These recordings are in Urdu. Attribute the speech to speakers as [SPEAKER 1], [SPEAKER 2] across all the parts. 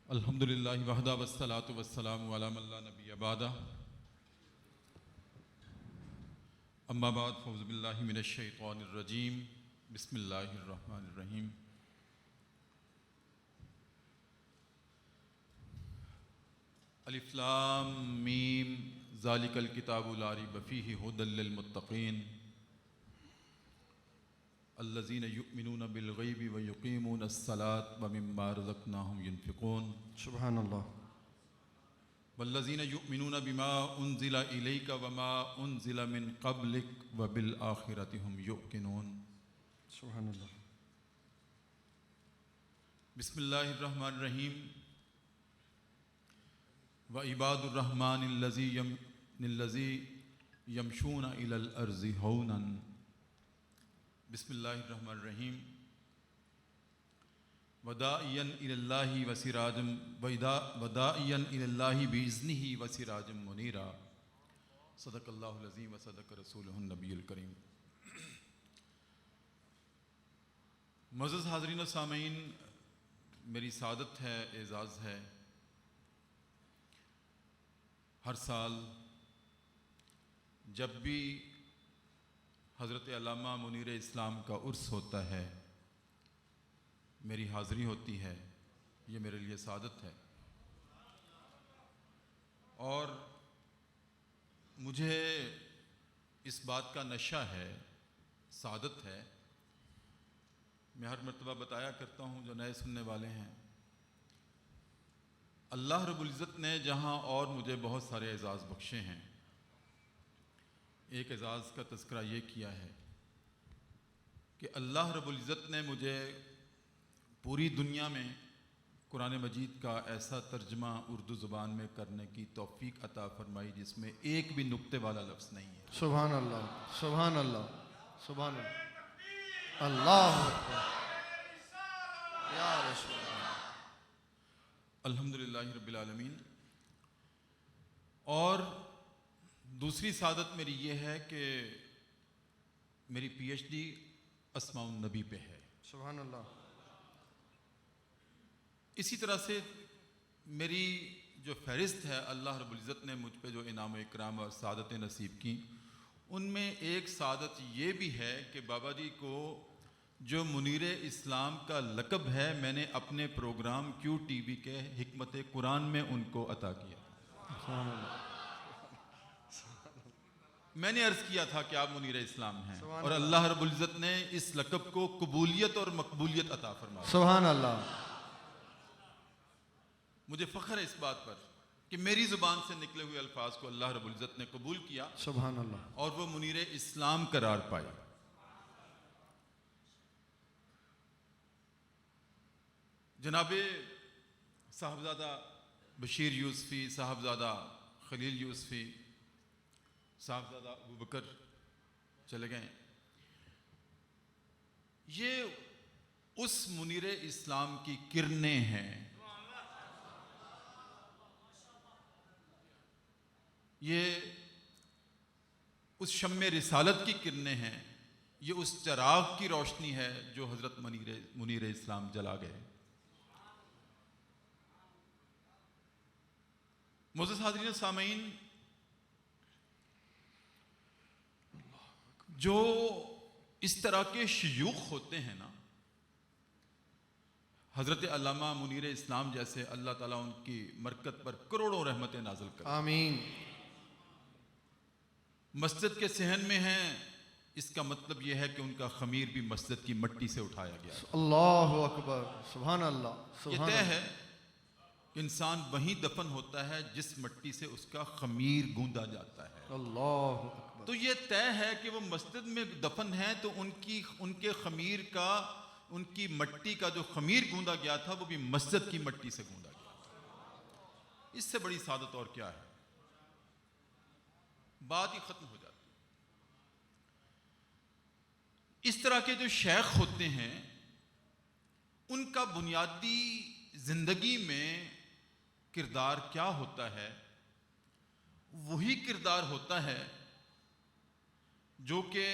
[SPEAKER 1] الحمدللہ وحدہ والصلاۃ والسلام علی من لا نبی بعدہ اما بعد فاعوذ باللہ من الشیطان الرجیم بسم اللہ الرحمن الرحیم الف لام میم ذالک الکتاب لا ریب فیہ ھدی للمتقین الذین یؤمنون بالغیب ویقیمون الصلاۃ ومما رزقناہم ینفقون
[SPEAKER 2] سبحان اللہ.
[SPEAKER 1] والذین یؤمنون بما انزل الیک وما انزل من قبلک وبالآخرۃ ھم یوقنون.
[SPEAKER 2] سبحان اللہ.
[SPEAKER 1] بسم اللہ الرحمن الرحیم. وعباد الرحمن الذی یمشون الی الارض ہونا. بسم اللہ الرحمن الرحیم. وداعیا الی اللہ باذنہ وسراجا منیرا. صدق اللہ العظیم وصدق رسولہ النبی الکریم. معزز حاضرین و سامعین، میری سعادت ہے، اعزاز ہے، ہر سال جب بھی حضرت علامہ منیر اسلام کا عرس ہوتا ہے میری حاضری ہوتی ہے. یہ میرے لیے سعادت ہے اور مجھے اس بات کا نشہ ہے، سعادت ہے. میں ہر مرتبہ بتایا کرتا ہوں، جو نئے سننے والے ہیں، اللہ رب العزت نے جہاں اور مجھے بہت سارے اعزاز بخشے ہیں، ایک اعزاز کا تذکرہ یہ کیا ہے کہ اللہ رب العزت نے مجھے پوری دنیا میں قرآن مجید کا ایسا ترجمہ اردو زبان میں کرنے کی توفیق عطا فرمائی جس میں ایک بھی نقطے والا لفظ نہیں ہے.
[SPEAKER 2] سبحان اللہ. سبحان اللہ. سبحان اللہ. اللہ اکبر. یا رسول اللہ.
[SPEAKER 1] الحمدللہ رب العالمین. اور دوسری سعادت میری یہ ہے کہ میری پی ایچ ڈی اسماء النبی پہ ہے.
[SPEAKER 2] سبحان اللہ.
[SPEAKER 1] اسی طرح سے میری جو فہرست ہے اللہ رب العزت نے مجھ پہ جو انعام و اکرام اور سعادتیں نصیب کی، ان میں ایک سعادت یہ بھی ہے کہ بابا جی کو جو منیر اسلام کا لقب ہے میں نے اپنے پروگرام کیو ٹی وی کے حکمت قرآن میں ان کو عطا کیا.
[SPEAKER 2] سبحان اللہ.
[SPEAKER 1] میں نے عرض کیا تھا کہ آپ منیر اسلام ہیں
[SPEAKER 2] سبحان
[SPEAKER 1] اور
[SPEAKER 2] اللہ.
[SPEAKER 1] اللہ رب العزت نے اس لقب کو قبولیت اور مقبولیت عطا فرمائی.
[SPEAKER 2] سبحان اللہ.
[SPEAKER 1] مجھے فخر ہے اس بات پر کہ میری زبان سے نکلے ہوئے الفاظ کو اللہ رب العزت نے قبول کیا
[SPEAKER 2] سبحان اللہ.
[SPEAKER 1] اور وہ منیر اسلام قرار پائے. جناب صاحبزادہ بشیر یوسفی، صاحبزادہ خلیل یوسفی، صاحبزادہ ابوبکر چلے گئے. یہ اس منیر اسلام کی کرنیں ہیں. یہ اس شمع رسالت کی کرنیں ہیں. یہ اس چراغ کی روشنی ہے جو حضرت منیر اسلام جلا گئے. معزز حاضرین و سامعین، جو اس طرح کے شیوخ ہوتے ہیں نا، حضرت علامہ منیر اسلام جیسے، اللہ تعالیٰ ان کی مرکت پر کروڑوں رحمتیں نازل کرے.
[SPEAKER 2] آمین.
[SPEAKER 1] مسجد کے صحن میں ہیں، اس کا مطلب یہ ہے کہ ان کا خمیر بھی مسجد کی مٹی سے اٹھایا گیا ہے.
[SPEAKER 2] اللہ اکبر. سبحان اللہ.
[SPEAKER 1] یہ
[SPEAKER 2] سبحان
[SPEAKER 1] طے
[SPEAKER 2] اللہ.
[SPEAKER 1] ہے کہ انسان وہیں دفن ہوتا ہے جس مٹی سے اس کا خمیر گوندا جاتا ہے.
[SPEAKER 2] اللہ اکبر.
[SPEAKER 1] تو یہ طے ہے کہ وہ مسجد میں دفن ہیں تو ان کے خمیر کا، ان کی مٹی کا جو خمیر گوندا گیا تھا وہ بھی مسجد کی مٹی سے گوندا گیا. اس سے بڑی سعادت اور کیا ہے؟ بات ہی ختم ہو جاتی. اس طرح کے جو شیخ ہوتے ہیں ان کا بنیادی زندگی میں کردار کیا ہوتا ہے؟ وہی کردار ہوتا ہے جو کہ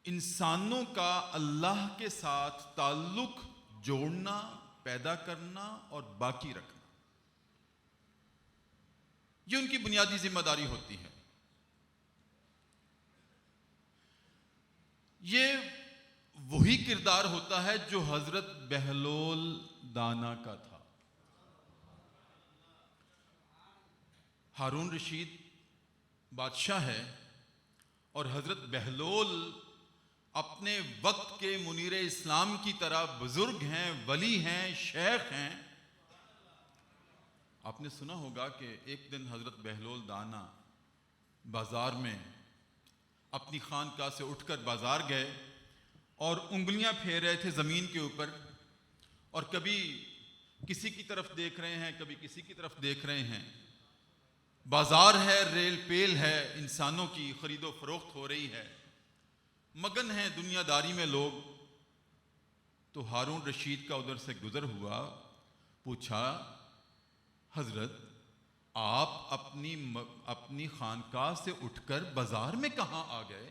[SPEAKER 1] انسانوں کا اللہ کے ساتھ تعلق جوڑنا، پیدا کرنا اور باقی رکھنا، یہ ان کی بنیادی ذمہ داری ہوتی ہے۔ یہ وہی کردار ہوتا ہے جو حضرت بہلول دانا کا تھا۔ ہارون رشید بادشاہ ہے اور حضرت بہلول اپنے وقت کے منیر اسلام کی طرح بزرگ ہیں، ولی ہیں، شیخ ہیں۔ آپ نے سنا ہوگا کہ ایک دن حضرت بہلول دانا بازار میں اپنی خانقاہ سے اٹھ کر بازار گئے اور انگلیاں پھیر رہے تھے زمین کے اوپر، اور کبھی کسی کی طرف دیکھ رہے ہیں، کبھی کسی کی طرف دیکھ رہے ہیں۔ بازار ہے، ریل پیل ہے، انسانوں کی خرید و فروخت ہو رہی ہے، مگن ہیں دنیا داری میں لوگ۔ تو ہارون رشید کا ادھر سے گزر ہوا، پوچھا حضرت آپ اپنی خانقاہ سے اٹھ کر بازار میں کہاں آ گئے؟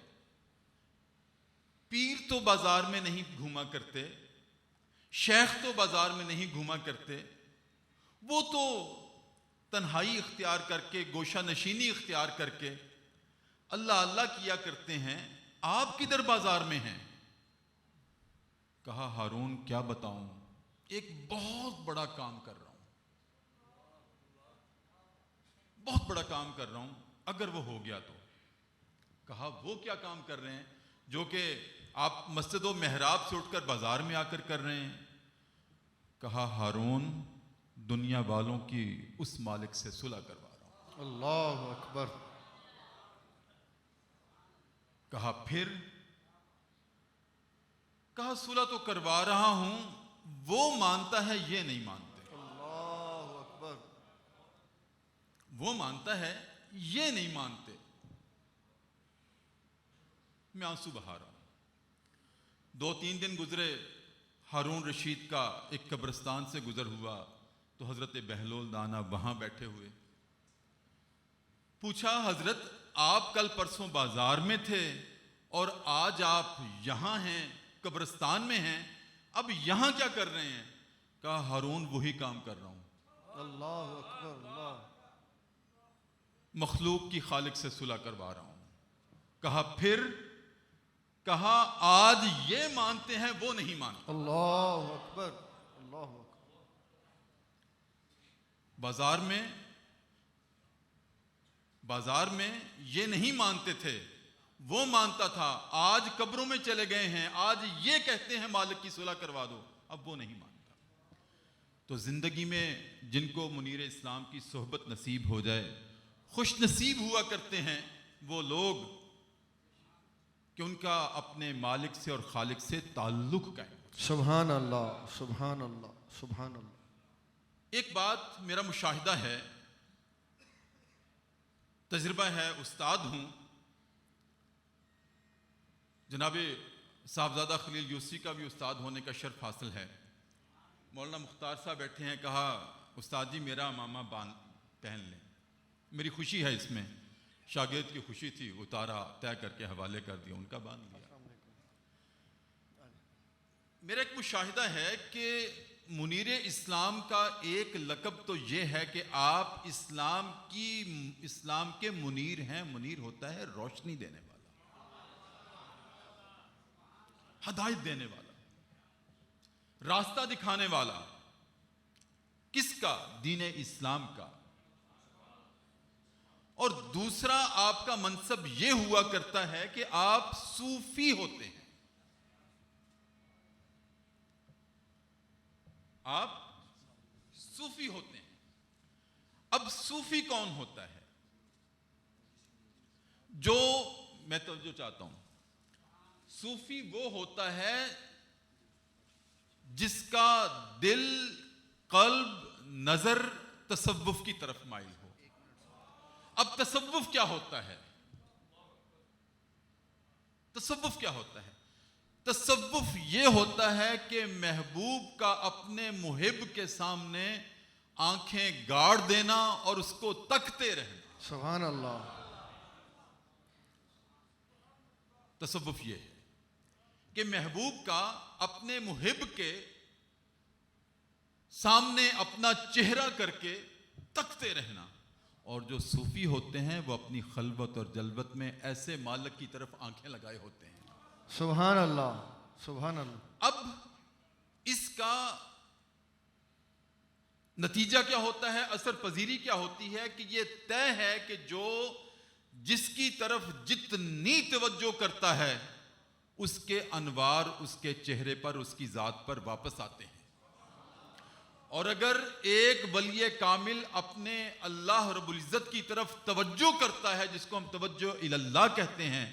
[SPEAKER 1] پیر تو بازار میں نہیں گھوما کرتے، شیخ تو بازار میں نہیں گھوما کرتے، وہ تو تنہائی اختیار کر کے، گوشہ نشینی اختیار کر کے اللہ اللہ کیا کرتے ہیں، آپ کدھر بازار میں ہیں؟ کہا ہارون کیا بتاؤں، ایک بہت بڑا کام کر رہا ہوں، بہت بڑا کام کر رہا ہوں، اگر وہ ہو گیا تو۔ کہا وہ کیا کام کر رہے ہیں جو کہ آپ مسجد و محراب سے اٹھ کر بازار میں آ کر رہے ہیں؟ کہا ہارون دنیا والوں کی اس مالک سے صلح کروا رہا ہوں۔
[SPEAKER 2] اللہ اکبر۔
[SPEAKER 1] کہا پھر؟ کہا صلح تو کروا رہا ہوں، وہ مانتا ہے یہ نہیں مانتے،
[SPEAKER 2] اللہ اکبر۔
[SPEAKER 1] وہ مانتا ہے یہ نہیں مانتے۔ میں آنسو بہا رہا ہوں۔ 2-3 دن گزرے، ہارون رشید کا ایک قبرستان سے گزر ہوا تو حضرت بہلول دانا وہاں بیٹھے ہوئے۔ پوچھا حضرت آپ کل پرسوں بازار میں تھے اور آج آپ یہاں ہیں، قبرستان میں ہیں، اب یہاں کیا کر رہے ہیں؟ کہا ہارون وہی کام کر رہا ہوں،
[SPEAKER 2] اللہ اکبر۔ اللہ
[SPEAKER 1] مخلوق کی خالق سے صلح کروا رہا ہوں۔ کہا پھر؟ کہا آج یہ مانتے ہیں وہ نہیں مانتے۔
[SPEAKER 2] اللہ اکبر۔ اللہ اکبر۔ بازار میں یہ نہیں مانتے تھے، وہ مانتا تھا، آج قبروں میں چلے گئے ہیں، آج یہ کہتے ہیں مالک کی صلح کروا دو، اب وہ نہیں مانتا۔ تو زندگی میں جن کو منیر اسلام کی صحبت نصیب ہو جائے، خوش نصیب ہوا کرتے ہیں وہ لوگ کہ ان کا اپنے مالک سے اور خالق سے تعلق قائم۔ سبحان اللہ، سبحان اللہ، سبحان اللہ۔
[SPEAKER 1] ایک بات میرا مشاہدہ ہے، تجربہ ہے، استاد ہوں، جناب صاحبزادہ خلیل یوسفی کا بھی استاد ہونے کا شرف حاصل ہے۔ مولانا مختار صاحب بیٹھے ہیں، کہا استاد جی میرا امامہ پہن لیں، میری خوشی ہے اس میں، شاگرد کی خوشی تھی، اتارا، طے کر کے حوالے کر دیا، ان کا باندھ لیا۔ میرا ایک مشاہدہ ہے کہ منیر اسلام کا ایک لقب تو یہ ہے کہ آپ اسلام کے منیر ہیں۔ منیر ہوتا ہے روشنی دینے والا، ہدایت دینے والا، راستہ دکھانے والا۔ کس کا؟ دین اسلام کا۔ اور دوسرا آپ کا منصب یہ ہوا کرتا ہے کہ آپ صوفی ہوتے ہیں۔ آپ صوفی ہوتے ہیں۔ اب صوفی کون ہوتا ہے؟ جو میں توجہ چاہتا ہوں، صوفی وہ ہوتا ہے جس کا دل، قلب، نظر تصوف کی طرف مائل ہو۔ اب تصوف کیا ہوتا ہے؟ تصوف کیا ہوتا ہے؟ تصوف یہ ہوتا ہے کہ محبوب کا اپنے محب کے سامنے آنکھیں گاڑ دینا اور اس کو تکتے رہنا۔
[SPEAKER 2] سبحان اللہ۔
[SPEAKER 1] تصوف یہ ہے۔ کہ محبوب کا اپنے محب کے سامنے اپنا چہرہ کر کے تکتے رہنا. اور جو صوفی ہوتے ہیں وہ اپنی خلوت اور جلوت میں ایسے مالک کی طرف آنکھیں لگائے ہوتے ہیں.
[SPEAKER 3] سبحان اللہ سبحان اللہ.
[SPEAKER 1] اب اس کا نتیجہ کیا ہوتا ہے, اثر پذیری کیا ہوتی ہے کہ یہ طے ہے کہ جو جس کی طرف جتنی توجہ کرتا ہے اس کے انوار اس کے چہرے پر اس کی ذات پر واپس آتے ہیں. اور اگر ایک ولی کامل اپنے اللہ رب العزت کی طرف توجہ کرتا ہے, جس کو ہم توجہ اللہ کہتے ہیں,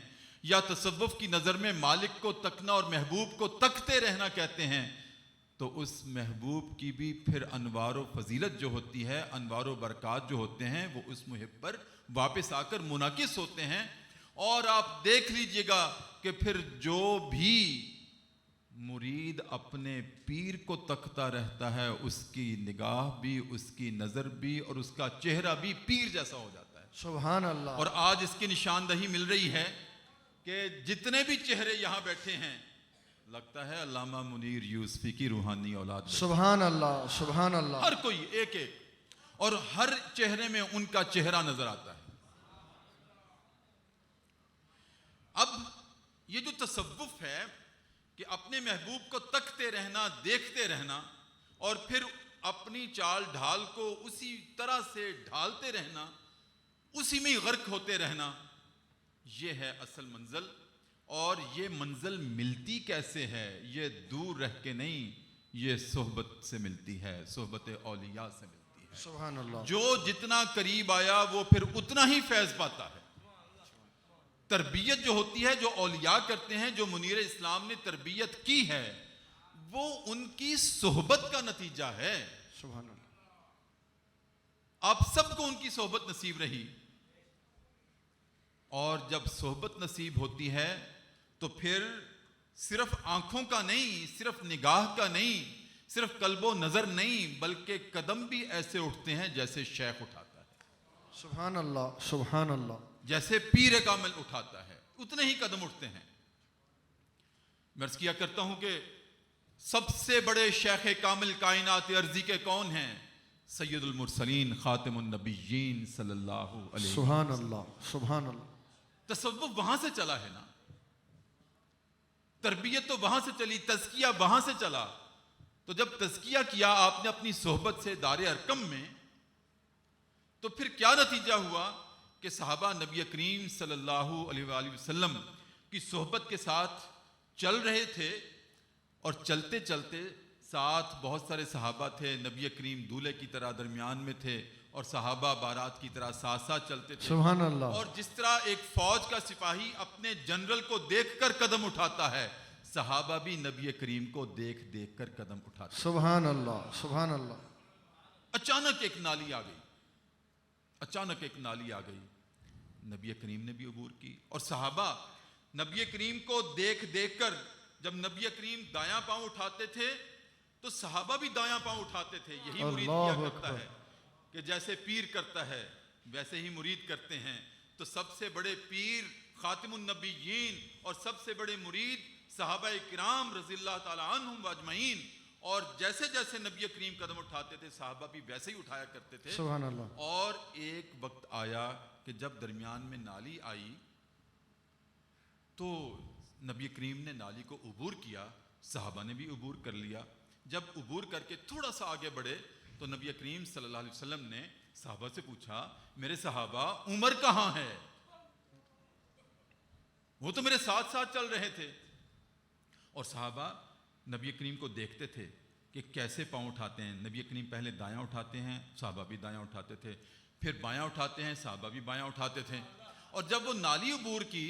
[SPEAKER 1] یا تصوف کی نظر میں مالک کو تکنا اور محبوب کو تکتے رہنا کہتے ہیں, تو اس محبوب کی بھی پھر انوار و فضیلت جو ہوتی ہے, انوار و برکات جو ہوتے ہیں, وہ اس محب پر واپس آ کر منعکس ہوتے ہیں. اور آپ دیکھ لیجئے گا کہ پھر جو بھی مرید اپنے پیر کو تکتا رہتا ہے, اس کی نگاہ بھی, اس کی نظر بھی, اور اس کا چہرہ بھی پیر جیسا ہو جاتا ہے.
[SPEAKER 3] سبحان اللہ.
[SPEAKER 1] اور آج اس کی نشاندہی مل رہی ہے کہ جتنے بھی چہرے یہاں بیٹھے ہیں, لگتا ہے علامہ منیر یوسفی کی روحانی اولاد.
[SPEAKER 3] سبحان اللہ سبحان اللہ.
[SPEAKER 1] ہر کوئی ایک ایک, اور ہر چہرے میں ان کا چہرہ نظر آتا ہے. اب یہ جو تصوف ہے کہ اپنے محبوب کو تکتے رہنا, دیکھتے رہنا, اور پھر اپنی چال ڈھال کو اسی طرح سے ڈھالتے رہنا, اسی میں غرق ہوتے رہنا, یہ ہے اصل منزل. اور یہ منزل ملتی کیسے ہے؟ یہ دور رہ کے نہیں, یہ صحبت سے ملتی ہے, صحبت اولیاء سے ملتی ہے.
[SPEAKER 3] سبحان اللہ.
[SPEAKER 1] جو جتنا قریب آیا وہ پھر اتنا ہی فیض پاتا ہے. تربیت جو ہوتی ہے, جو اولیاء کرتے ہیں, جو منیر اسلام نے تربیت کی ہے, وہ ان کی صحبت کا نتیجہ ہے.
[SPEAKER 3] سبحان اللہ.
[SPEAKER 1] آپ سب کو ان کی صحبت نصیب رہی, اور جب صحبت نصیب ہوتی ہے تو پھر صرف آنکھوں کا نہیں, صرف نگاہ کا نہیں, صرف قلب و نظر نہیں, بلکہ قدم بھی ایسے اٹھتے ہیں جیسے شیخ اٹھاتا ہے,
[SPEAKER 3] سبحان اللہ سبحان اللہ.
[SPEAKER 1] جیسے پیر کامل اٹھاتا ہے, اتنے ہی قدم اٹھتے ہیں. میں عرض کیا کرتا ہوں کہ سب سے بڑے شیخ کامل کائنات ارضی کے کون ہیں؟ سید المرسلین خاتم النبیین صلی اللہ علیہ وسلم.
[SPEAKER 3] سبحان اللہ سبحان اللہ.
[SPEAKER 1] تصوف وہاں سے چلا ہے نا, تربیت تو وہاں سے چلی, تزکیہ وہاں سے چلا. تو جب تزکیہ کیا آپ نے اپنی صحبت سے دار ارقم میں, تو پھر کیا نتیجہ ہوا کہ صحابہ نبی کریم صلی اللہ علیہ وآلہ وسلم کی صحبت کے ساتھ چل رہے تھے, اور چلتے چلتے ساتھ بہت سارے صحابہ تھے, نبی کریم دولہے کی طرح درمیان میں تھے, اور صحابہ بارات کی طرح ساتھ ساتھ چلتے تھے.
[SPEAKER 3] سبحان اللہ.
[SPEAKER 1] اور جس طرح ایک فوج کا سپاہی اپنے جنرل کو دیکھ کر قدم اٹھاتا ہے, صحابہ بھی نبی کریم کو دیکھ دیکھ کر قدم اٹھاتے ہیں.
[SPEAKER 3] سبحان اللہ سبحان اللہ.
[SPEAKER 1] اچانک ایک نالی آ گئی, اچانک ایک نالی آ گئی, نبی کریم نے بھی عبور کی, اور صحابہ نبی کریم کو دیکھ دیکھ کر, جب نبی کریم دایاں پاؤں اٹھاتے تھے تو صحابہ بھی دایاں پاؤں اٹھاتے تھے. یہی مرید کیا کرتا ہے کہ جیسے پیر کرتا ہے ویسے ہی مرید کرتے ہیں. تو سب سے بڑے پیر خاتم النبیین اور سب سے بڑے مرید صحابہ کرام رضی اللہ تعالی عنہم واجمعین, اور جیسے جیسے نبی کریم قدم اٹھاتے تھے صحابہ بھی ویسے ہی اٹھایا کرتے تھے.
[SPEAKER 3] سبحان اللہ.
[SPEAKER 1] اور ایک وقت آیا کہ جب درمیان میں نالی آئی تو نبی کریم نے نالی کو عبور کیا, صحابہ نے بھی عبور کر لیا. جب عبور کر کے تھوڑا سا آگے بڑھے تو نبی کریم صلی اللہ علیہ وسلم نے صحابہ سے پوچھا, میرے صحابہ عمر کہاں ہے؟ وہ تو میرے ساتھ ساتھ چل رہے تھے. اور صحابہ نبی کریم کو دیکھتے تھے کہ کیسے پاؤں اٹھاتے ہیں. نبی کریم پہلے دایاں اٹھاتے ہیں, صحابہ بھی دایاں اٹھاتے تھے, پھر بایاں اٹھاتے ہیں, صحابہ بھی بایاں اٹھاتے تھے. اور جب وہ نالی عبور کی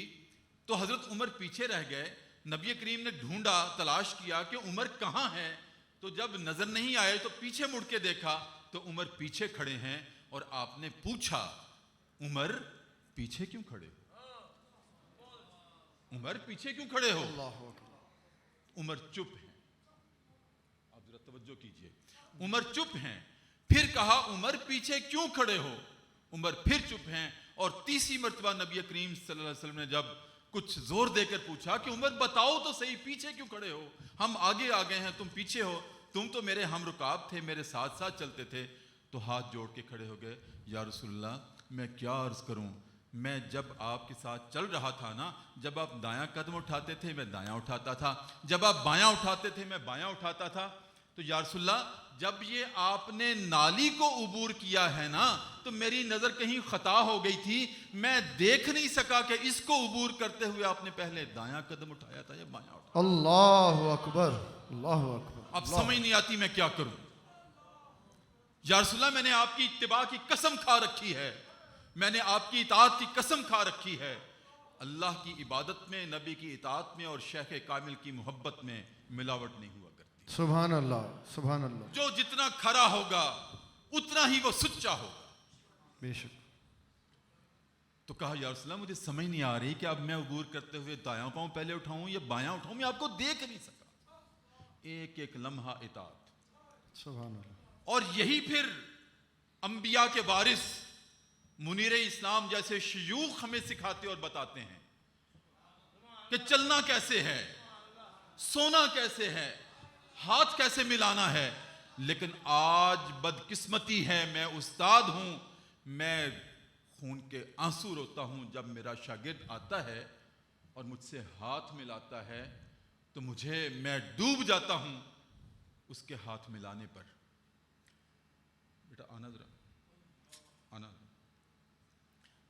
[SPEAKER 1] تو حضرت عمر پیچھے رہ گئے. نبی کریم نے ڈھونڈا, تلاش کیا کہ عمر کہاں ہے. تو جب نظر نہیں آئے تو پیچھے مڑ کے دیکھا تو عمر پیچھے کھڑے ہیں. اور آپ نے پوچھا, عمر پیچھے کیوں کھڑے ہو؟ عمر پیچھے کیوں کھڑے ہو؟
[SPEAKER 3] اللہ اکبر.
[SPEAKER 1] عمر چپ ہیں. آپ ذرا توجہ کیجئے, عمر چپ ہیں. پھر کہا عمر پیچھے کیوں کھڑے ہو؟ عمر پھر چپ ہیں. اور تیسری مرتبہ نبی کریم صلی اللہ علیہ وسلم نے جب کچھ زور دے کر پوچھا کہ عمر بتاؤ تو صحیح، پیچھے کیوں کھڑے ہو؟ ہم آگے آ گئے ہیں، تم پیچھے ہو، تم تو میرے ہم رکاب تھے، میرے ساتھ ساتھ چلتے تھے۔ تو ہاتھ جوڑ کے کھڑے ہو گئے، یا رسول اللہ میں کیا عرض کروں، میں جب آپ کے ساتھ چل رہا تھا نا، جب آپ دایاں قدم اٹھاتے تھے میں دایاں اٹھاتا تھا، جب آپ بایاں اٹھاتے تھے میں بایاں اٹھاتا تھا۔ تو یا رسول اللہ جب یہ آپ نے نالی کو عبور کیا ہے نا تو میری نظر کہیں خطا ہو گئی تھی، میں دیکھ نہیں سکا کہ اس کو عبور کرتے ہوئے آپ نے پہلے دایاں قدم اٹھایا تھا یا بایاں اٹھایا۔
[SPEAKER 3] اللہ اکبر، اللہ اکبر۔
[SPEAKER 1] اب سمجھ نہیں آتی میں کیا کروں۔ یا رسول اللہ میں نے آپ کی اتباع کی قسم کھا رکھی ہے، میں نے آپ کی اطاعت کی قسم کھا رکھی ہے، اللہ کی عبادت میں، نبی کی اطاعت میں اور شیخ کامل کی محبت میں ملاوٹ نہیں ہوا کرتی۔
[SPEAKER 3] سبحان اللہ، سبحان اللہ،
[SPEAKER 1] جو جتنا کھرا ہوگا اتنا ہی وہ سچا ہوگا۔
[SPEAKER 3] بے شک۔
[SPEAKER 1] تو کہا یا رسول اللہ مجھے سمجھ نہیں آ رہی کہ اب میں عبور کرتے ہوئے دایاں پاؤں پہلے اٹھاؤں یا بایاں اٹھاؤں، میں آپ کو دیکھ نہیں سکا۔ ایک ایک لمحہ اطاعت۔
[SPEAKER 3] سبحان اللہ۔
[SPEAKER 1] اور یہی پھر انبیاء کے وارث منیر اسلام جیسے شیوخ ہمیں سکھاتے اور بتاتے ہیں کہ چلنا کیسے ہے، سونا کیسے ہے، ہاتھ کیسے ملانا ہے۔ لیکن آج بدقسمتی ہے، میں استاد ہوں، میں خون کے آنسو روتا ہوں جب میرا شاگرد آتا ہے اور مجھ سے ہاتھ ملاتا ہے تو میں ڈوب جاتا ہوں اس کے ہاتھ ملانے پر۔ بیٹا آنا ذرا، آنا،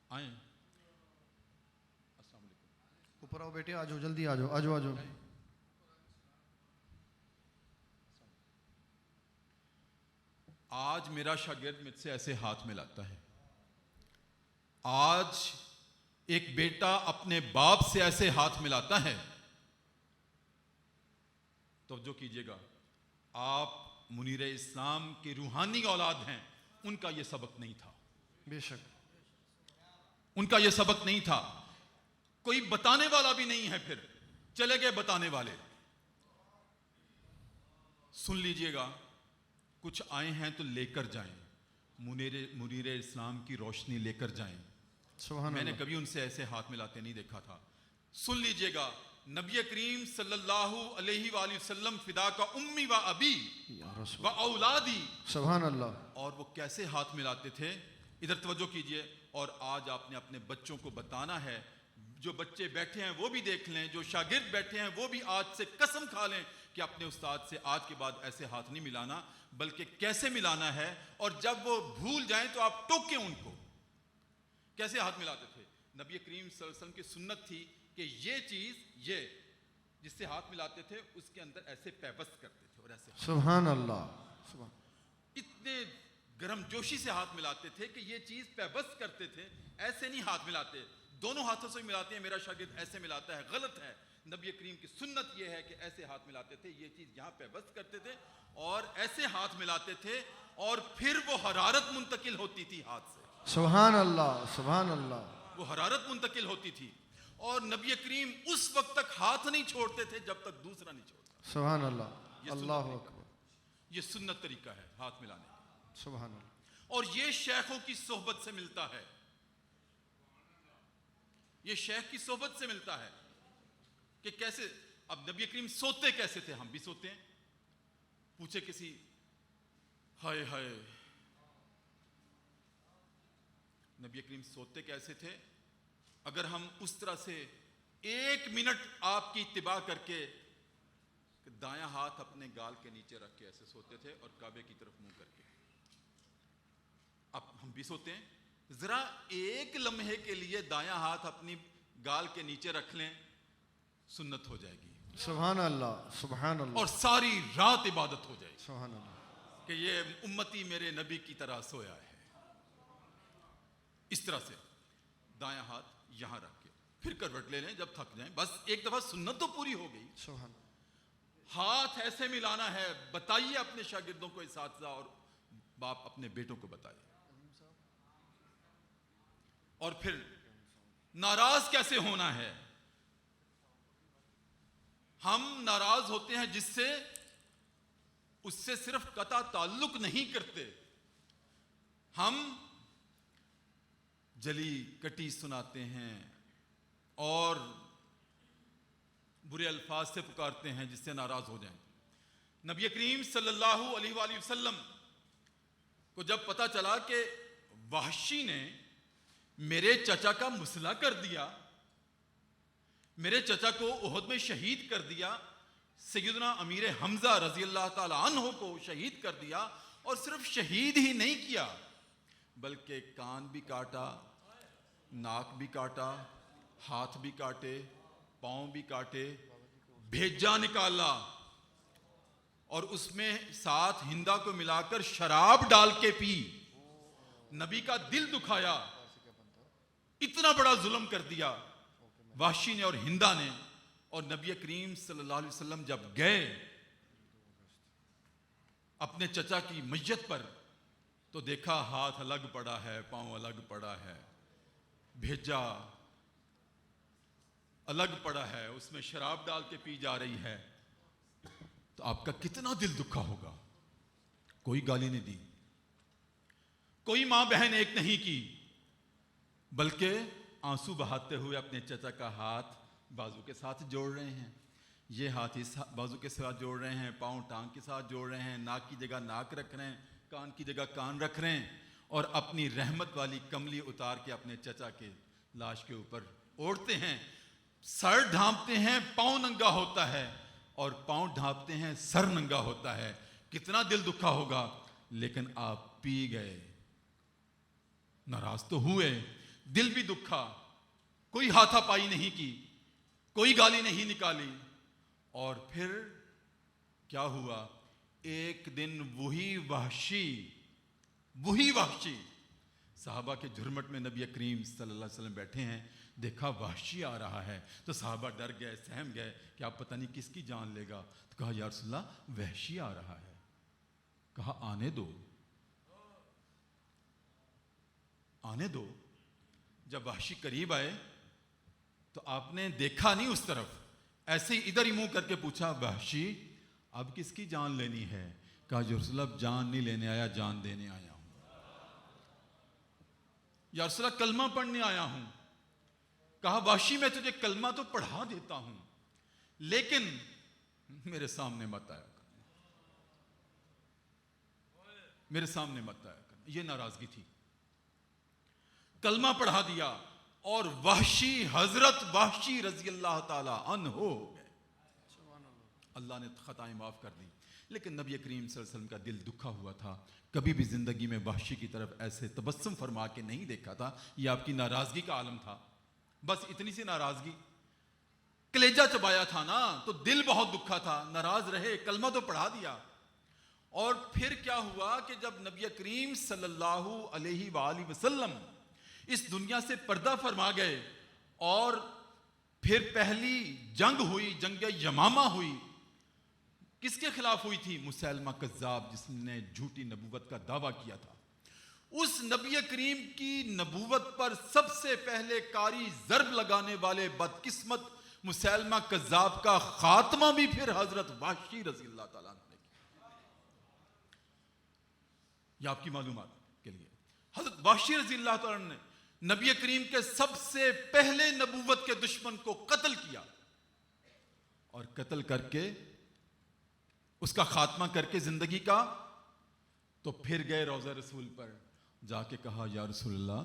[SPEAKER 1] آئیں، السلام علیکم۔
[SPEAKER 3] اوپر آؤ بیٹے، آجو جلدی، آجو آجو آجو۔
[SPEAKER 1] آج میرا شاگرد مجھ سے ایسے ہاتھ ملاتا ہے، آج ایک بیٹا اپنے باپ سے ایسے ہاتھ ملاتا ہے۔ توجہ کیجئے گا، آپ منیر اسلام کی روحانی اولاد ہیں، ان کا یہ سبق نہیں تھا،
[SPEAKER 3] بے شک،
[SPEAKER 1] ان کا یہ سبق نہیں تھا۔ کوئی بتانے والا بھی نہیں ہے، پھر چلے گئے بتانے والے۔ سن لیجئے گا، کچھ آئے ہیں تو لے کر جائیں، منیر اسلام کی روشنی لے کر جائیں۔
[SPEAKER 3] سبحان
[SPEAKER 1] میں نے
[SPEAKER 3] اللہ۔
[SPEAKER 1] کبھی ان سے ایسے ہاتھ ملاتے نہیں دیکھا تھا۔ سن لیجئے گا، نبی کریم صلی اللہ علیہ وآلہ وسلم فدا کا امی و ابی
[SPEAKER 3] یا رسول،
[SPEAKER 1] و اولادی،
[SPEAKER 3] سبحان اللہ۔
[SPEAKER 1] اور وہ کیسے ہاتھ ملاتے تھے، ادھر توجہ کیجئے۔ اور آج آپ نے اپنے بچوں کو بتانا ہے، جو بچے بیٹھے ہیں وہ بھی دیکھ لیں، جو شاگرد بیٹھے ہیں وہ بھی آج سے قسم کھا لیں کہ اپنے استاد سے آج کے بعد ایسے ہاتھ نہیں ملانا، بلکہ کیسے ملانا ہے۔ اور جب وہ بھول جائیں تو آپ ٹوکیں ان کو۔ کیسے ہاتھ ملاتے تھے؟ نبی کریم صلی اللہ علیہ وسلم کی سنت تھی کہ یہ چیز، یہ جس سے ہاتھ ملاتے تھے اس کے اندر ایسے پیوست کرتے تھے اور ایسے
[SPEAKER 3] سبحان اللہ، سبحان،
[SPEAKER 1] اتنے گرم جوشی سے ہاتھ ملاتے تھے کہ یہ چیز پیوست کرتے تھے، ایسے نہیں ہاتھ ملاتے۔ دونوں ہاتھوں سے ملاتے ہیں، میرا شاگرد ایسے ملاتا ہے، غلط ہے۔ نبی کریم کی سنت یہ ہے کہ ایسے ہاتھ ملاتے تھے، یہ چیز یہاں پیوست کرتے تھے اور ایسے ہاتھ ملاتے تھے، اور پھر وہ حرارت منتقل ہوتی تھی ہاتھ سے،
[SPEAKER 3] سبحان اللہ، سبحان اللہ،
[SPEAKER 1] وہ حرارت منتقل ہوتی تھی۔ اور نبی کریم اس وقت تک ہاتھ نہیں چھوڑتے تھے جب تک دوسرا نہیں چھوڑتا۔
[SPEAKER 3] سبحان اللہ،
[SPEAKER 1] یہ
[SPEAKER 3] اللہ
[SPEAKER 1] سنت
[SPEAKER 3] اکبر،
[SPEAKER 1] یہ سنت طریقہ ہے ہاتھ ملانے کا،
[SPEAKER 3] سبحان اللہ،
[SPEAKER 1] اور یہ شیخوں کی صحبت سے ملتا ہے، یہ شیخ کی صحبت سے ملتا ہے کہ کیسے۔ اب نبی کریم سوتے کیسے تھے، ہم بھی سوتے ہیں۔ پوچھے کسی، ہائے ہائے نبی کریم سوتے کیسے تھے؟ اگر ہم اس طرح سے ایک منٹ آپ کی اتباع کر کے، دایاں ہاتھ اپنے گال کے نیچے رکھ کے ایسے سوتے تھے اور کعبے کی طرف منہ کر کے۔ اب ہم بھی سوتے ہیں، ذرا ایک لمحے کے لیے دایاں ہاتھ اپنی گال کے نیچے رکھ لیں، سنت ہو جائے گی،
[SPEAKER 3] سبحان اللہ، سبحان اللہ،
[SPEAKER 1] اور ساری رات عبادت ہو جائے گی
[SPEAKER 3] سبحان اللہ،
[SPEAKER 1] کہ یہ امتی میرے نبی کی طرح سویا ہے۔ اس طرح سے دایاں ہاتھ یہاں رکھ کے پھر کروٹ لے لیں جب تھک جائیں، بس ایک دفعہ سنت تو پوری ہو گئی۔
[SPEAKER 3] سبحان اللہ،
[SPEAKER 1] ہاتھ ایسے ملانا ہے، بتائیے اپنے شاگردوں کو، اساتذہ اور باپ اپنے بیٹوں کو بتائیے۔ اور پھر ناراض کیسے ہونا ہے؟ ہم ناراض ہوتے ہیں جس سے، اس سے صرف قطع تعلق نہیں کرتے، ہم جلی کٹی سناتے ہیں اور
[SPEAKER 2] برے الفاظ سے پکارتے ہیں جس سے ناراض ہو جائیں. نبی کریم صلی اللہ علیہ وآلہ وسلم کو جب پتہ چلا کہ وحشی نے میرے چچا کا مسئلہ کر دیا، میرے چچا کو احد میں شہید کر دیا، سیدنا امیر حمزہ رضی اللہ تعالی عنہ کو شہید کر دیا، اور صرف شہید ہی نہیں کیا بلکہ کان بھی کاٹا، ناک بھی کاٹا، ہاتھ بھی کاٹے، پاؤں بھی کاٹے، بھیجا نکالا، اور اس میں ساتھ ہندا کو ملا کر شراب ڈال کے پی، نبی کا دل دکھایا. اتنا بڑا ظلم کر دیا وحشی نے اور ہندا نے. اور نبی کریم صلی اللہ علیہ وسلم جب گئے اپنے چچا کی میت پر تو دیکھا ہاتھ الگ پڑا ہے، پاؤں الگ پڑا ہے، بھیجا الگ پڑا ہے، اس میں شراب ڈال کے پی جا رہی ہے. تو آپ کا کتنا دل دکھا ہوگا. کوئی گالی نہیں دی، کوئی ماں بہن ایک نہیں کی، بلکہ آنسو بہاتے ہوئے اپنے چچا کا ہاتھ بازو کے ساتھ جوڑ رہے ہیں، یہ ہاتھ اس بازو کے ساتھ جوڑ رہے ہیں، پاؤں ٹانگ کے ساتھ جوڑ رہے ہیں، ناک کی جگہ ناک رکھ رہے ہیں، کان کی جگہ کان رکھ رہے ہیں، اور اپنی رحمت والی کملی اتار کے اپنے چچا کے لاش کے اوپر اوڑھتے ہیں. سر ڈھانپتے ہیں، پاؤں ننگا ہوتا ہے، اور پاؤں ڈھانپتے ہیں، سر ننگا ہوتا ہے. کتنا دل دکھا ہوگا. لیکن آپ پی گئے، ناراض تو ہوئے، دل بھی دکھا، کوئی ہاتھا پائی نہیں کی، کوئی گالی نہیں نکالی. اور پھر کیا ہوا؟ ایک دن وہی وحشی صحابہ کے جھرمٹ میں نبی کریم صلی اللہ علیہ وسلم بیٹھے ہیں، دیکھا وحشی آ رہا ہے تو صحابہ ڈر گئے، سہم گئے کہ آپ پتہ نہیں کس کی جان لے گا. تو کہا یا رسول اللہ وحشی آ رہا ہے. کہا آنے دو. جب وحشی قریب آئے تو آپ نے دیکھا نہیں اس طرف، ایسے ہی ادھر ہی منہ کر کے پوچھا وحشی اب کس کی جان لینی ہے؟ کہا یا رسول اللہ جان نہیں لینے آیا، جان دینے آیا ہوں. یا رسول اللہ کلمہ پڑھنے آیا ہوں. کہا وحشی میں تجھے کلمہ تو پڑھا دیتا ہوں لیکن میرے سامنے مت آیا کرنا، میرے سامنے مت آیا کرنا. یہ ناراضگی تھی. کلمہ پڑھا دیا اور حضرت وحشی رضی اللہ تعالی عنہ ہو گئے. اللہ نے خطائیں معاف کر دی. لیکن نبی کریم صلی اللہ علیہ وسلم کا دل دکھا ہوا تھا. کبھی بھی زندگی میں وحشی کی طرف ایسے تبسم فرما کے نہیں دیکھا تھا. یہ آپ کی ناراضگی کا عالم تھا. بس اتنی سی ناراضگی، کلیجہ چبایا تھا نا، تو دل بہت دکھا تھا. ناراض رہے، کلمہ تو پڑھا دیا. اور پھر کیا ہوا کہ جب نبی کریم صلی اللہ علیہ وآلہ وسلم اس دنیا سے پردہ فرما گئے اور پھر پہلی جنگ ہوئی، جنگ یمامہ ہوئی. کس کے خلاف ہوئی تھی؟ مسیلمہ کذاب، جس نے جھوٹی نبوت کا دعویٰ کیا تھا. اس نبی کریم کی نبوت پر سب سے پہلے کاری ضرب لگانے والے بدقسمت مسیلمہ کذاب کا خاتمہ بھی پھر حضرت وحشی رضی اللہ تعالیٰ عنہ نے کیا. یہ آپ کی معلومات کے لیے حضرت وحشی رضی اللہ تعالیٰ عنہ نے نبی کریم کے سب سے پہلے نبوت کے دشمن کو قتل کیا، اور قتل کر کے اس کا خاتمہ کر کے زندگی کا، تو پھر گئے روضہ رسول پر جا کے کہا یا رسول اللہ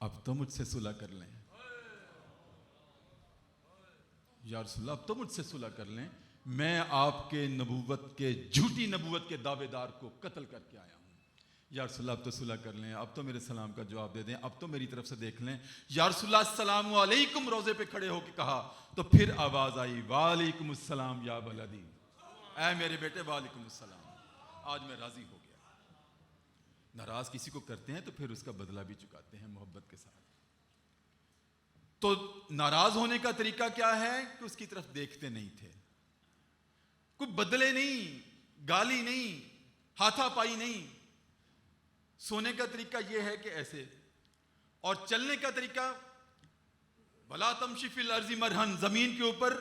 [SPEAKER 2] اب تو مجھ سے صلح کر لیں، یا رسول اللہ اب تو مجھ سے صلح کر لیں، میں آپ کے نبوت کے جھوٹی نبوت کے دعوے دار کو قتل کر کے آیا ہوں. یا رسول اللہ اب تو صلح کر لیں، اب تو میرے سلام کا جواب دے دیں، اب تو میری طرف سے دیکھ لیں. یا رسول اللہ السلام علیکم روزے پہ کھڑے ہو کے کہا تو پھر آواز آئی وعلیکم السلام یا بلدی، اے میرے بیٹے وعلیکم السلام. آج میں راضی ہو گیا. ناراض کسی کو کرتے ہیں تو پھر اس کا بدلہ بھی چکاتے ہیں محبت کے ساتھ. تو ناراض ہونے کا طریقہ کیا ہے کہ اس کی طرف دیکھتے نہیں تھے، کوئی بدلے نہیں، گالی نہیں، ہاتھا پائی نہیں. سونے کا طریقہ یہ ہے کہ ایسے، اور چلنے کا طریقہ وَلَا تَمْشِ فِي الْأَرْضِ مَرْحًا، زمین کے اوپر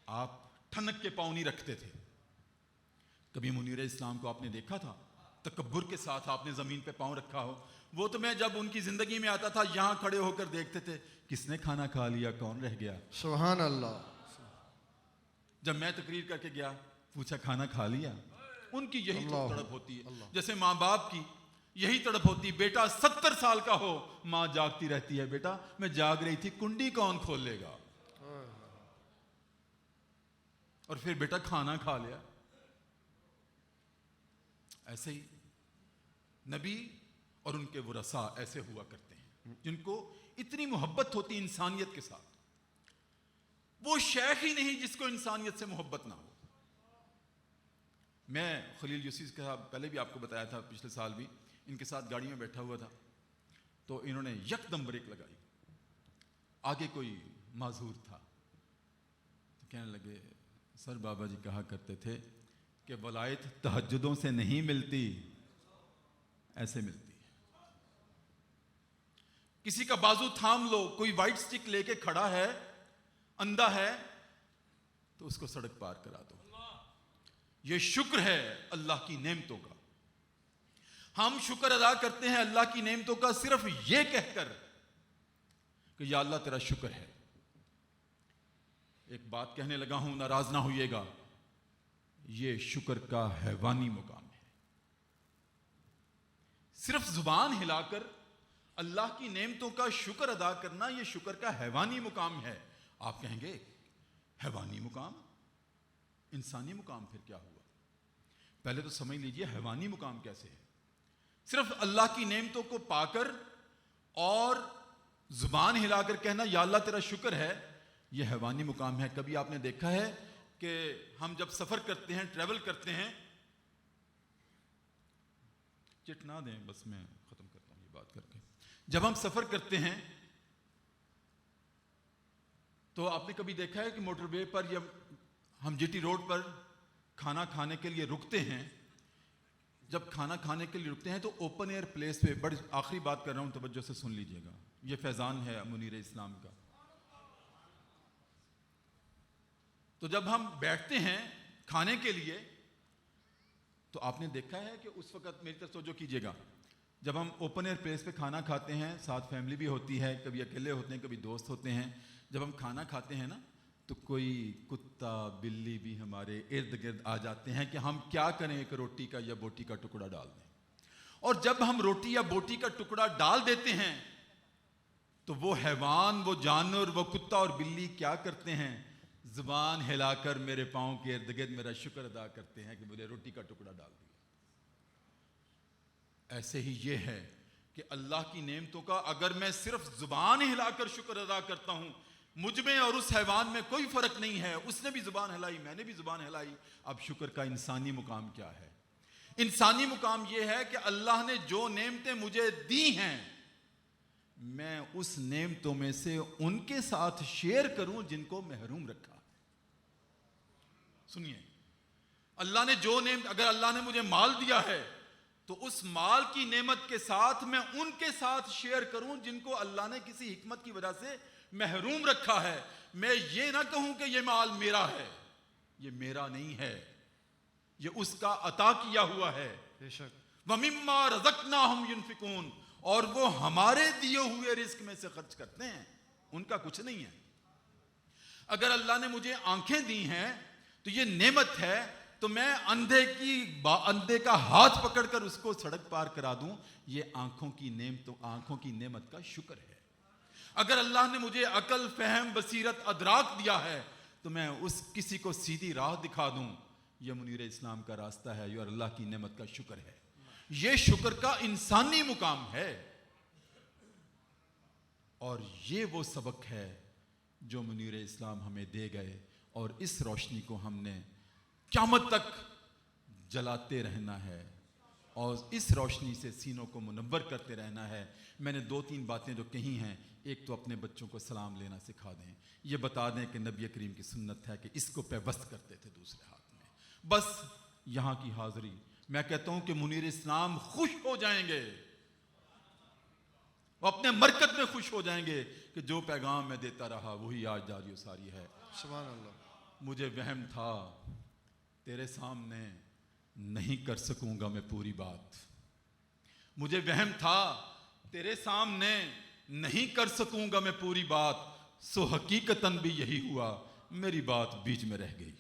[SPEAKER 2] آپ ٹھنک کے پاؤں نہیں رکھتے تھے. کبھی منیر اسلام کو آپ نے دیکھا تھا تکبر کے ساتھ آپ نے زمین پہ پاؤں رکھا ہو؟ وہ تو میں جب ان کی زندگی میں آتا تھا یہاں کھڑے ہو کر دیکھتے تھے کس نے کھانا کھا لیا، کون رہ گیا.
[SPEAKER 3] سبحان اللہ.
[SPEAKER 1] جب میں تقریر کر کے گیا پوچھا کھانا کھا لیا؟ ان کی یہی تو
[SPEAKER 3] اللہ
[SPEAKER 1] تڑپ ہوتی ہے.
[SPEAKER 3] اللہ.
[SPEAKER 1] جیسے ماں باپ کی یہی تڑپ ہوتی, بیٹا 70 سال کا ہو, ماں جاگتی رہتی ہے, بیٹا میں جاگ رہی تھی, کنڈی کون کھول لے گا؟ اور پھر بیٹا کھانا کھا لیا. ایسے ہی نبی اور ان کے ورثاء ایسے ہوا کرتے ہیں جن کو اتنی محبت ہوتی انسانیت کے ساتھ. وہ شیخ ہی نہیں جس کو انسانیت سے محبت نہ ہو. میں خلیل یوسف کے ساتھ پہلے بھی آپ کو بتایا تھا, پچھلے سال بھی ان کے ساتھ گاڑی میں بیٹھا ہوا تھا, تو انہوں نے یکدم بریک لگائی. آگے کوئی معذور تھا تو کہنے لگے, سر بابا جی کہا کرتے تھے کہ ولایت تہجدوں سے نہیں ملتی, ایسے ملتی ہے. کسی کا بازو تھام لو, کوئی وائٹ سٹک لے کے کھڑا ہے, اندھا ہے, تو اس کو سڑک پار کرا دو. یہ شکر ہے اللہ کی نعمتوں کا. ہم شکر ادا کرتے ہیں اللہ کی نعمتوں کا صرف یہ کہہ کر کہ یا اللہ تیرا شکر ہے. ایک بات کہنے لگا ہوں, ناراض نہ ہوئیے گا, یہ شکر کا حیوانی مقام ہے. صرف زبان ہلا کر اللہ کی نعمتوں کا شکر ادا کرنا یہ شکر کا حیوانی مقام ہے. آپ کہیں گے حیوانی مقام, انسانی مقام پھر کیا ہوا؟ پہلے تو سمجھ لیجئے حیوانی مقام کیسے ہے. صرف اللہ کی نعمتوں کو پا کر اور زبان ہلا کر کہنا یا اللہ تیرا شکر ہے, یہ حیوانی مقام ہے. کبھی آپ نے دیکھا ہے کہ ہم جب سفر کرتے ہیں, ٹریول کرتے ہیں, چٹ نہ دیں بس میں ختم کرتا ہوں یہ بات کر کے. جب ہم سفر کرتے ہیں تو آپ نے کبھی دیکھا ہے کہ موٹر وے پر یا ہم جی ٹی روڈ پر کھانا کھانے کے لیے رکتے ہیں, جب کھانا کھانے کے لیے رکتے ہیں تو اوپن ایئر پلیس پہ, بڑی آخری بات کر رہا ہوں توجہ سے سن لیجئے گا, یہ فیضان ہے منیر اسلام کا. تو جب ہم بیٹھتے ہیں کھانے کے لیے تو آپ نے دیکھا ہے کہ اس وقت میری طرف توجہ کیجئے گا, جب ہم اوپن ایئر پلیس پہ کھانا کھاتے ہیں, ساتھ فیملی بھی ہوتی ہے, کبھی اکیلے ہوتے ہیں, کبھی دوست ہوتے ہیں, جب ہم کھانا کھاتے ہیں نا تو کوئی کتا بلی بھی ہمارے ارد گرد آ جاتے ہیں کہ ہم کیا کریں, ایک روٹی کا یا بوٹی کا ٹکڑا ڈال دیں. اور جب ہم روٹی یا بوٹی کا ٹکڑا ڈال دیتے ہیں تو وہ حیوان, وہ جانور, وہ کتا اور بلی کیا کرتے ہیں, زبان ہلا کر میرے پاؤں کے ارد گرد میرا شکر ادا کرتے ہیں کہ مجھے روٹی کا ٹکڑا ڈال دیا. ایسے ہی یہ ہے کہ اللہ کی نعمتوں کا اگر میں صرف زبان ہلا کر شکر ادا کرتا ہوں, مجھ میں اور اس حیوان میں کوئی فرق نہیں ہے. اس نے بھی زبان ہلائی, میں نے بھی زبان ہلائی. اب شکر کا انسانی مقام کیا ہے؟ انسانی مقام یہ ہے کہ اللہ نے جو نعمتیں مجھے دی ہیں میں اس نعمتوں میں سے ان کے ساتھ شیئر کروں جن کو محروم رکھا. سنیے, اللہ نے جو نعمت, اگر اللہ نے مجھے مال دیا ہے تو اس مال کی نعمت کے ساتھ میں ان کے ساتھ شیئر کروں جن کو اللہ نے کسی حکمت کی وجہ سے محروم رکھا ہے. میں یہ نہ کہوں کہ یہ مال میرا ہے, یہ میرا نہیں ہے, یہ اس کا عطا کیا ہوا ہے.
[SPEAKER 3] بے شک.
[SPEAKER 1] وَمِمَّا رَزَقْنَاهُمْ يُنْفِقُونَ, اور وہ ہمارے دیے ہوئے رزق میں سے خرچ کرتے ہیں, ان کا کچھ نہیں ہے. اگر اللہ نے مجھے آنکھیں دی ہیں تو یہ نعمت ہے, تو میں اندھے کا ہاتھ پکڑ کر اس کو سڑک پار کرا دوں, یہ آنکھوں کی نعمت کا شکر ہے. اگر اللہ نے مجھے عقل, فہم, بصیرت, ادراک دیا ہے تو میں اس کسی کو سیدھی راہ دکھا دوں, یہ منیر اسلام کا راستہ ہے, یہ اللہ کی نعمت کا شکر ہے. یہ شکر کا انسانی مقام ہے, اور یہ وہ سبق ہے جو منیر اسلام ہمیں دے گئے, اور اس روشنی کو ہم نے قیامت تک جلاتے رہنا ہے اور اس روشنی سے سینوں کو منور کرتے رہنا ہے. میں نے 2-3 باتیں جو کہی ہیں, ایک تو اپنے بچوں کو سلام لینا سکھا دیں, یہ بتا دیں کہ نبی کریم کی سنت ہے کہ اس کو پیوست کرتے تھے دوسرے ہاتھ میں. بس یہاں کی حاضری, میں کہتا ہوں کہ منیر اسلام خوش ہو جائیں گے, وہ اپنے مرکز میں خوش ہو جائیں گے کہ جو پیغام میں دیتا رہا وہی آج جاری و ساری ہے.
[SPEAKER 3] سبحان اللہ.
[SPEAKER 1] مجھے وہم تھا تیرے سامنے نہیں کر سکوں گا میں پوری بات, مجھے وہم تھا تیرے سامنے نہیں کر سکوں گا میں پوری بات, سو حقیقتاً بھی یہی ہوا, میری بات بیچ میں رہ گئی.